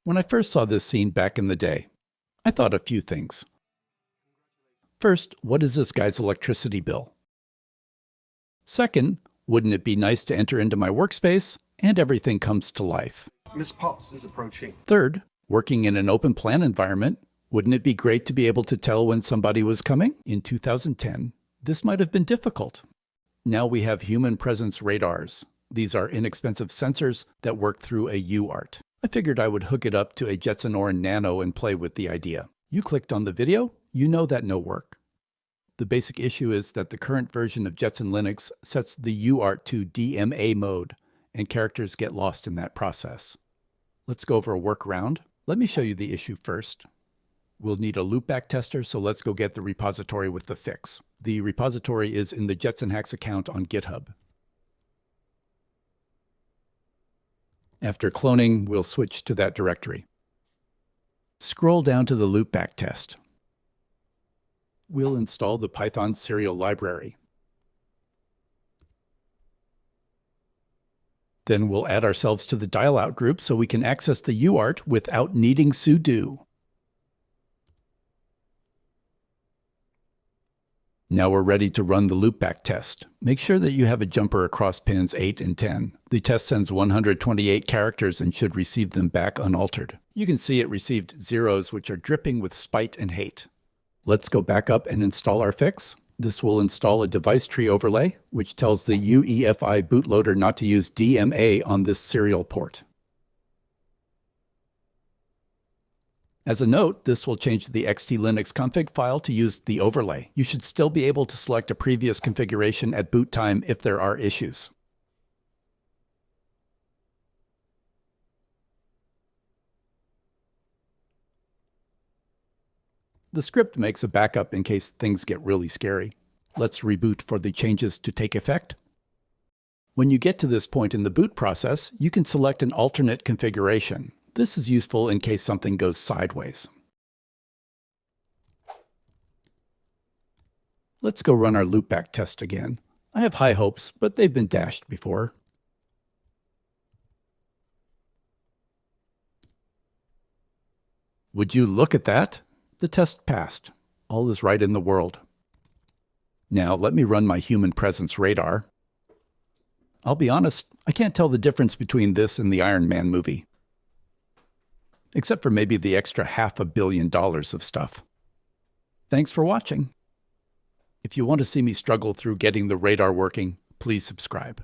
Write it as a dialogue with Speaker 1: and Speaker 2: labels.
Speaker 1: When I first saw this scene back in the day, I thought a few things. First, what is this guy's electricity bill? Second, wouldn't it be nice to enter into my workspace and everything comes to life?
Speaker 2: Miss Potts is approaching.
Speaker 1: Third, working in an open plan environment, wouldn't it be great to be able to tell when somebody was coming? In 2010, this might have been difficult. Now we have human presence radars. These are inexpensive sensors that work through a UART. I figured I would hook it up to a Jetson Orin Nano and play with the idea. You clicked on the video, you know that no work. The basic issue is that the current version of Jetson Linux sets the UART to DMA mode, and characters get lost in that process. Let's go over a workaround. Let me show you the issue first. We'll need a loopback tester, so let's go get the repository with the fix. The repository is in the Jetson Hacks account on GitHub. After cloning, we'll switch to that directory. Scroll down to the loopback test. We'll install the Python serial library. Then we'll add ourselves to the dial-out group so we can access the UART without needing sudo. Now we're ready to run the loopback test. Make sure that you have a jumper across pins 8 and 10. The test sends 128 characters and should receive them back unaltered. You can see it received zeros, which are dripping with spite and hate. Let's go back up and install our fix. This will install a device tree overlay, which tells the UEFI bootloader not to use DMA on this serial port. As a note, this will change the XT-Linux config file to use the overlay. You should still be able to select a previous configuration at boot time if there are issues. The script makes a backup in case things get really scary. Let's reboot for the changes to take effect. When you get to this point in the boot process, you can select an alternate configuration. This is useful in case something goes sideways. Let's go run our loopback test again. I have high hopes, but they've been dashed before. Would you look at that? The test passed. All is right in the world. Now let me run my human presence radar. I'll be honest, I can't tell the difference between this and the Iron Man movie. Except for maybe the extra $500 million of stuff. Thanks for watching. If you want to see me struggle through getting the radar working, please subscribe.